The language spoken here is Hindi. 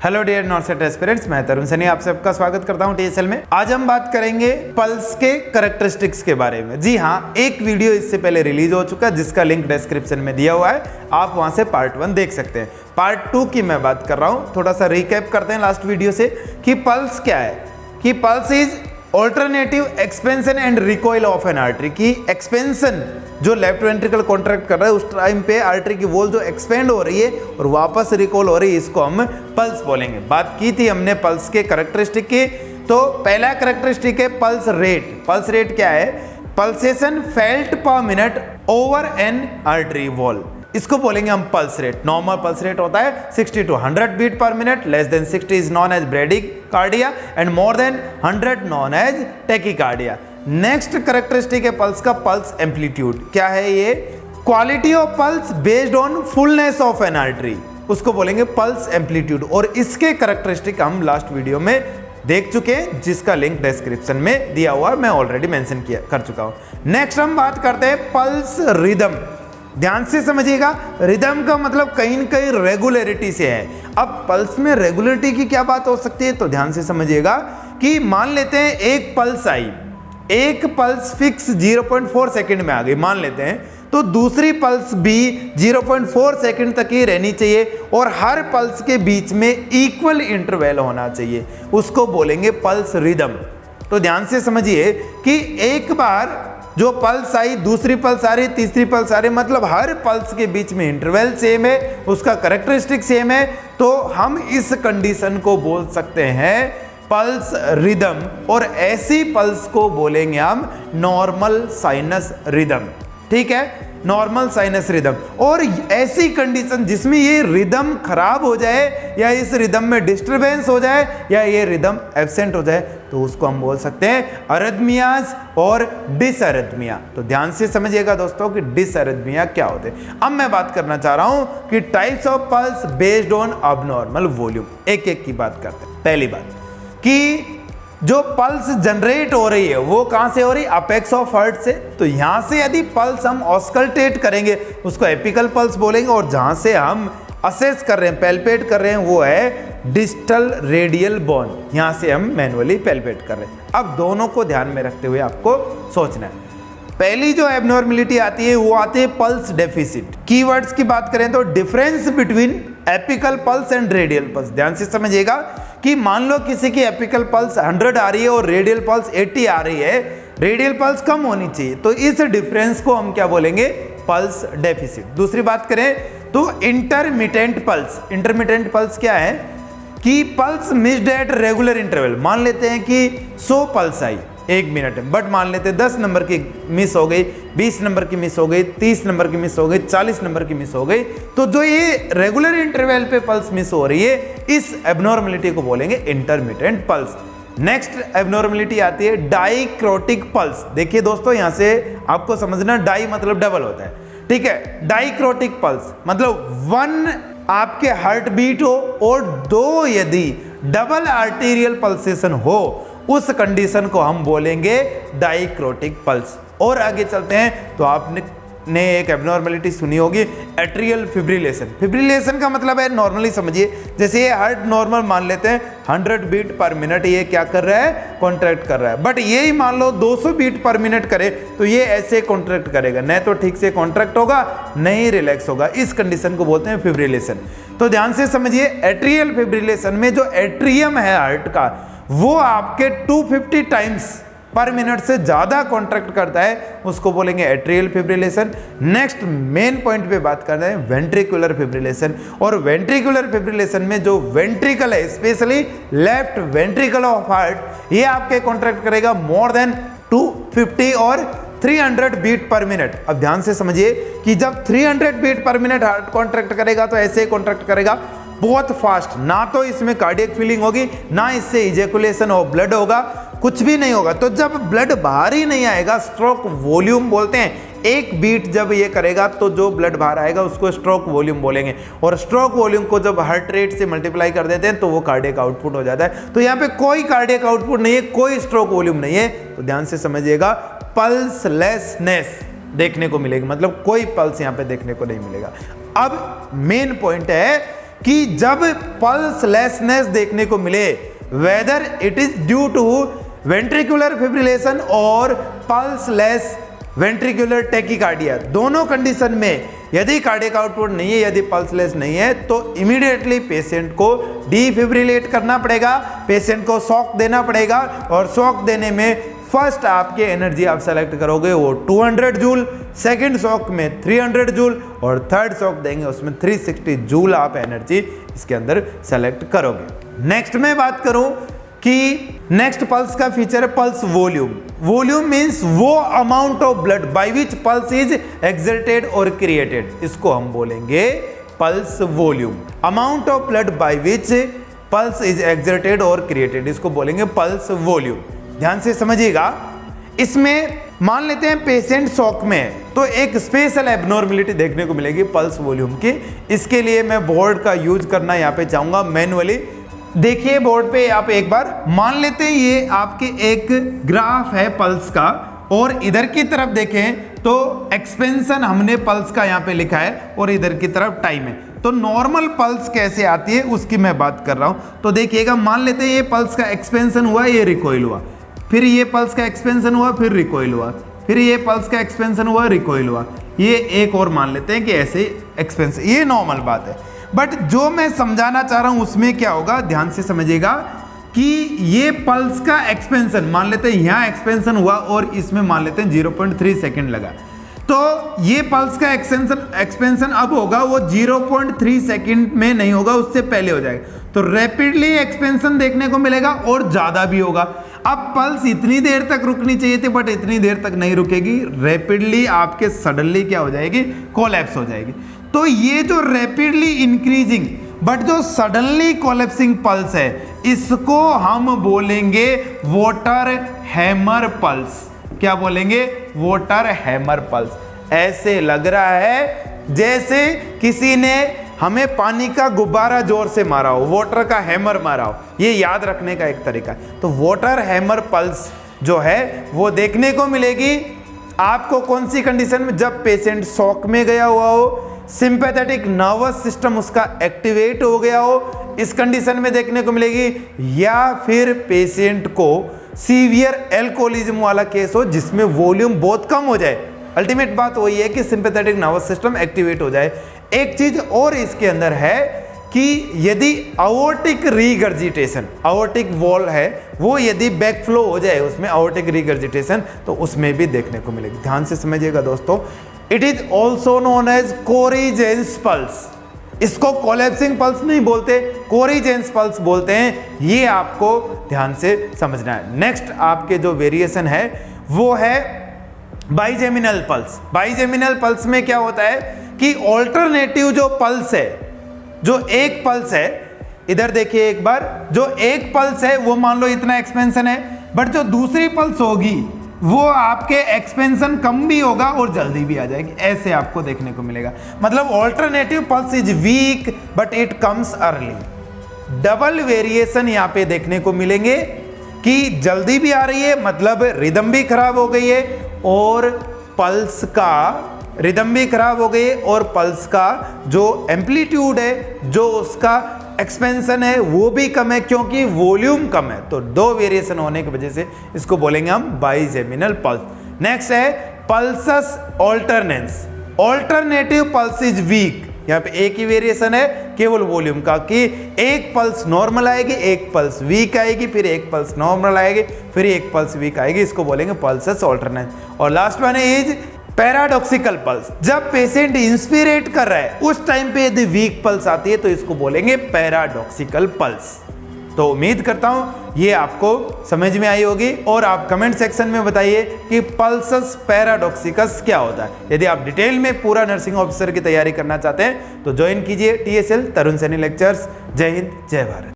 हेलो डियर नॉर्सेट एस्पिरेंट्स, मैं तरुण सनी आप सबका स्वागत करता हूं टीएसएल में। आज हम बात करेंगे पल्स के कैरेक्टरिस्टिक्स के बारे में। जी हाँ, एक वीडियो इससे पहले रिलीज हो चुका है जिसका लिंक डिस्क्रिप्शन में दिया हुआ है, आप वहां से पार्ट 1 देख सकते हैं। पार्ट 2 की मैं बात कर रहा हूं। थोड़ा सा रिकैप करते हैं लास्ट वीडियो से कि पल्स क्या है। कि pulse is alternative expansion and recoil of an artery. की एक्सपेंशन जो लेफ्ट वेंट्रिकल कॉन्ट्रैक्ट कर रहा है उस टाइम पे आर्टरी की वॉल जो एक्सपेंड हो रही है और वापस रिकॉल हो रही है, इसको हम पल्स बोलेंगे। बात की थी हमने पल्स के कैरेक्टरिस्टिक की। तो पहला कैरेक्टरिस्टिक है पल्स रेट। पल्स रेट क्या है? Pulsation felt per minute over an artery wall, इसको बोलेंगे हम pulse rate. Normal pulse rate होता है 60 to 100 beat per minute. Less than 60 is known as bradycardia and more than 100 known as tachycardia. Next characteristic है पल्स का पल्स एम्पलीट्यूड। क्या है ये? Quality of pulse based on fullness of an artery, उसको बोलेंगे पल्स एम्पलीट्यूड। और इसके कैरेक्टरिस्टिक हम लास्ट वीडियो में देख चुके हैं जिसका लिंक डिस्क्रिप्शन में दिया हुआ है, मैं ऑलरेडी मेंशन कर चुका हूं। नेक्स्ट हम बात करते हैं पल्स रिदम। ध्यान से समझिएगा, रिदम का मतलब कहीं न कहीं रेगुलरिटी से है। अब पल्स में रेगुलरिटी की क्या बात हो सकती है, तो ध्यान से समझिएगा कि मान लेते हैं एक पल्स आई, एक पल्स फिक्स 0.4 सेकंड में आ गई मान लेते हैं, तो दूसरी पल्स भी 0.4 सेकंड तक ही रहनी चाहिए और हर पल्स के बीच में इक्वल इंटरवल होना चाहिए, उसको बोलेंगे पल्स रिदम। तो ध्यान से समझिए कि एक बार जो पल्स आई, दूसरी पल्स आ रही, तीसरी पल्स आ रही, मतलब हर पल्स के बीच में इंटरवल सेम है, उसका कैरेक्टरिस्टिक सेम है, तो हम इस कंडीशन को बोल सकते हैं पल्स रिदम। और ऐसी पल्स को बोलेंगे हम नॉर्मल साइनस रिदम। ठीक है, नॉर्मल साइनस रिदम। और ऐसी कंडीशन जिसमें ये रिदम खराब हो जाए या इस रिदम में डिस्टरबेंस हो जाए या ये रिदम एब्सेंट हो जाए, तो उसको हम बोल सकते हैं अरिथमियाज और डिसअरिथमिया। तो ध्यान से समझिएगा दोस्तों कि डिसअरिथमिया क्या होते हैं। अब मैं बात करना चाह रहा हूं कि types of pulse based on abnormal volume. एक एक की बात करते हैं। पहली बात कि जो पल्स जनरेट हो रही है वो कहां से हो रही है? अपेक्स ऑफ हार्ट से। तो यहां से यदि पल्स हम ऑस्कल्टेट करेंगे उसको एपिकल पल्स बोलेंगे, और जहां से हम असेस कर रहे हैं, पैल्पेट कर रहे हैं, वो है डिस्टल रेडियल बोन। यहां से हम मैनुअली पैल्पेट कर रहे हैं। अब दोनों को ध्यान में रखते हुए आपको सोचना है। पहली जो एबनॉर्मलिटी आती है वो आती है पल्स डेफिसिट। कीवर्ड्स की बात करें तो difference between apical pulse and radial pulse. ध्यान से समझिएगा कि मान लो किसी की एपिकल पल्स 100 आ रही है और रेडियल पल्स 80 आ रही है, रेडियल पल्स कम होनी चाहिए, तो इस डिफरेंस को हम क्या बोलेंगे? Pulse deficit. दूसरी बात करें तो इंटरमिटेंट पल्स। इंटरमिटेंट पल्स क्या है? कि pulse missed at regular interval. मान लेते हैं कि 100 पल्स आई 1 मिनट में, बट मान लेते हैं 10 नंबर की मिस हो गई, 20 नंबर की मिस हो गई, 30 नंबर की मिस हो गई, 40 नंबर की मिस हो गई। तो जो ये रेगुलर इंटरवल पे पल्स मिस हो रही है, इस एबनॉर्मलिटी को बोलेंगे इंटरमिटेंट पल्स। नेक्स्ट एबनॉर्मलिटी आती है डाइक्रोटिक पल्स। देखिए दोस्तों, यहां से आपको समझना, डाई मतलब डबल होता है, ठीक है। डाइक्रोटिक पल्स मतलब 1 आपके हार्ट बीट हो और 2 यदि डबल आर्टेरियल पल्सेशन हो, उस कंडीशन को हम बोलेंगे डाइक्रोटिक पल्स। और आगे चलते हैं तो आपने एक एबनॉर्मलिटी सुनी होगी, एट्रियल फिब्रिलेशन। फिब्रिलेशन का मतलब है, नॉर्मली समझिए, जैसे ये हार्ट नॉर्मल मान लेते हैं 100 बीट पर मिनट ये क्या कर रहा है? कॉन्ट्रैक्ट कर रहा है। बट ये ही मान लो 200 बीट पर मिनट करे तो ये ऐसे कॉन्ट्रैक्ट करेगा, नहीं तो ठीक से कॉन्ट्रैक्ट होगा, नहीं रिलैक्स होगा। इस कंडीशन को बोलते हैं फिब्रिलेशन। तो ध्यान से समझिए, एट्रियल फिब्रिलेशन में जो एट्रियम है हार्ट का, वो आपके 250 टाइम्स पर मिनट से ज्यादा कॉन्ट्रैक्ट करता है, उसको बोलेंगे atrial fibrillation. Next main point पे बात करते हैं वेंट्रिकुलर फिब्रिलेशन। और वेंट्रिकुलर फिब्रिलेशन में जो वेंट्रिकल है, specially left ventricle of heart, ये आपके कॉन्ट्रैक्ट करेगा मोर देन 250 और 300 बीट पर मिनट। अब ध्यान से समझिए कि जब 300 beat per minute heart contract करेगा तो ऐसे कॉन्ट्रैक्ट करेगा बहुत फास्ट, ना तो इसमें कार्डियक फीलिंग होगी, ना इससे इजेकुलेशन और ब्लड होगा, कुछ भी नहीं होगा। तो जब ब्लड बाहर ही नहीं आएगा, स्ट्रोक वॉल्यूम बोलते हैं। एक बीट जब ये करेगा तो जो ब्लड बाहर आएगा उसको स्ट्रोक वॉल्यूम बोलेंगे, और स्ट्रोक वॉल्यूम को जब हार्ट रेट से मल्टीप्लाई कर देते हैं तो वो कार्डियक आउटपुट हो जाता है। तो यहाँ पे कोई कार्डियक आउटपुट नहीं है, कोई स्ट्रोक वॉल्यूम नहीं है। तो ध्यान से समझिएगा, पल्सलेसनेस देखने को मिलेगी, मतलब कोई पल्स यहाँ पे देखने को नहीं मिलेगा। अब मेन पॉइंट है कि जब पल्सलेसनेस देखने को मिले, whether it is due to ventricular fibrillation और पल्सलेस वेंट्रिकुलर टैकीकार्डिया, दोनों कंडीशन में यदि कार्डियक आउटपुट नहीं है, यदि पल्सलेस नहीं है, तो इमीडिएटली पेशेंट को डिफिब्रिलेट करना पड़ेगा, पेशेंट को शॉक देना पड़ेगा। और शॉक देने में फर्स्ट आपके एनर्जी आप सेलेक्ट करोगे वो 200 जूल, सेकंड शॉक में 300 जूल और थर्ड शॉक देंगे उसमें 360 जूल आप एनर्जी इसके अंदर सेलेक्ट करोगे। नेक्स्ट में बात करूं कि नेक्स्ट पल्स का फीचर है पल्स वॉल्यूम। वॉल्यूम मींस वो amount of blood by which pulse is exerted और क्रिएटेड, इसको हम बोलेंगे pulse volume. Amount of blood by which pulse is exerted और क्रिएटेड, इसको बोलेंगे पल्स वॉल्यूम। ध्यान से समझिएगा, इसमें मान लेते हैं पेशेंट शॉक में है तो एक स्पेशल एबनॉर्मलिटी देखने को मिलेगी पल्स वॉल्यूम की। इसके लिए मैं बोर्ड का यूज करना यहाँ पे चाहूंगा मैनुअली। देखिए बोर्ड पे आप एक बार मान लेते हैं ये आपके एक ग्राफ है पल्स का, और इधर की तरफ देखें तो एक्सपेंशन हमने पल्स का यहाँ पे लिखा है और इधर की तरफ टाइम है। तो नॉर्मल पल्स कैसे आती है उसकी मैं बात कर रहा हूँ। तो देखिएगा, मान लेते हैं ये पल्स का एक्सपेंशन हुआ, ये रिकॉइल हुआ, फिर ये पल्स का एक्सपेंशन हुआ, फिर रिकॉइल हुआ, फिर ये पल्स का एक्सपेंशन हुआ, रिकॉइल हुआ। ये एक और मान लेते हैं कि ऐसे एक्सपेंशन, ये नॉर्मल बात है। बट जो मैं समझाना चाह रहा हूं उसमें क्या होगा, ध्यान से समझिएगा कि ये पल्स का एक्सपेंशन मान लेते हैं यहां एक्सपेंशन हुआ और इसमें मान लेते हैं 0.3 सेकंड लगा, तो ये पल्स का एक्सपेंशन अब होगा वो 0.3 सेकंड में नहीं होगा, उससे पहले हो जाएगा। तो रैपिडली एक्सपेंशन देखने को मिलेगा और ज्यादा भी होगा। अब पल्स इतनी देर तक रुकनी चाहिए थी बट इतनी देर तक नहीं रुकेगी, रैपिडली आपके सडनली क्या हो जाएगी, कोलैप्स हो जाएगी। तो ये जो रैपिडली इंक्रीजिंग बट जो सडनली कोलैप्सिंग पल्स है, इसको हम बोलेंगे वाटर हैमर पल्स। क्या बोलेंगे, वाटर हैमर पल्स। ऐसे लग रहा है जैसे किसी ने हमें पानी का गुब्बारा जोर से मारा हो, वाटर का हैमर मारा हो, ये याद रखने का एक तरीका है। तो वाटर हैमर पल्स जो है वो देखने को मिलेगी आपको कौन सी कंडीशन में, जब पेशेंट शॉक में गया हुआ हो, सिंपैथेटिक नर्वस सिस्टम उसका एक्टिवेट हो गया हो, इस कंडीशन में देखने को मिलेगी, या फिर पेशेंट को सीवियर एल्कोहलिज्म वाला केस हो जिसमें वॉल्यूम बहुत कम हो जाए। अल्टीमेट बात वही है कि सिंपैथेटिक नर्वस सिस्टम एक्टिवेट हो जाए। एक चीज और इसके अंदर है कि यदि अओर्टिक रीगर्जिटेशन, अओर्टिक वॉल है वो यदि बैकफ्लो हो जाए उसमें अओर्टिक रीगर्जिटेशन, तो उसमें भी देखने को मिलेगी। ध्यान से समझिएगा दोस्तों, it is also known as Corrigan's pulse. इसको कोलैप्सिंग पल्स नहीं बोलते, कोरिजेंस पल्स बोलते हैं। ये आपको ध्यान से समझना है। नेक्स्ट आपके जो वेरिएशन है वो है बाइजेमिनल पल्स। बाइजेमिनल पल्स में क्या होता है कि ऑल्टरनेटिव जो पल्स है, जो एक पल्स है, इधर देखिए एक बार, जो एक पल्स है वो मान लो इतना एक्सपेंशन है, बट जो दूसरी पल्स होगी वो आपके एक्सपेंशन कम भी होगा और जल्दी भी आ जाएगी। ऐसे आपको देखने को मिलेगा। मतलब alternative pulse is week but it comes early. Double variation यहाँ पे देखने को मिलेंगे कि जल्दी भी आ रही है, मतलब रिदम भी खराब हो गई है, और पल्स का रिदम भी खराब हो गई है, और पल्स का जो एम्पलीट्यूड है, जो उसका एक्सपेंशन है वो भी कम है क्योंकि वॉल्यूम कम है। तो दो वेरिएशन होने की वजह से इसको बोलेंगे हम बाइजेमिनल पल्स। नेक्स्ट है pulsus alternans. Alternative pulse is weak. यहाँ पे एक ही वेरिएशन है केवल वॉल्यूम का, कि एक पल्स नॉर्मल आएगी, एक पल्स वीक आएगी, फिर एक पल्स नॉर्मल आएगी, फिर एक पल्स वीक आएगी। इसको बोलेंगे पल्सस ऑल्टरनेंस। और last one is paradoxical pulse. जब पेशेंट इंस्पिरेट कर रहा है उस टाइम पे यदि वीक पल्स आती है तो इसको बोलेंगे पैराडॉक्सिकल पल्स। तो उम्मीद करता हूं ये आपको समझ में आई होगी, और आप कमेंट सेक्शन में बताइए कि पल्सस पैराडॉक्सिकस क्या होता है। यदि आप डिटेल में पूरा नर्सिंग ऑफिसर की तैयारी करना चाहते हैं तो ज्वाइन कीजिए TSL तरुण सैनी लेक्चर्स। जय हिंद, जय भारत।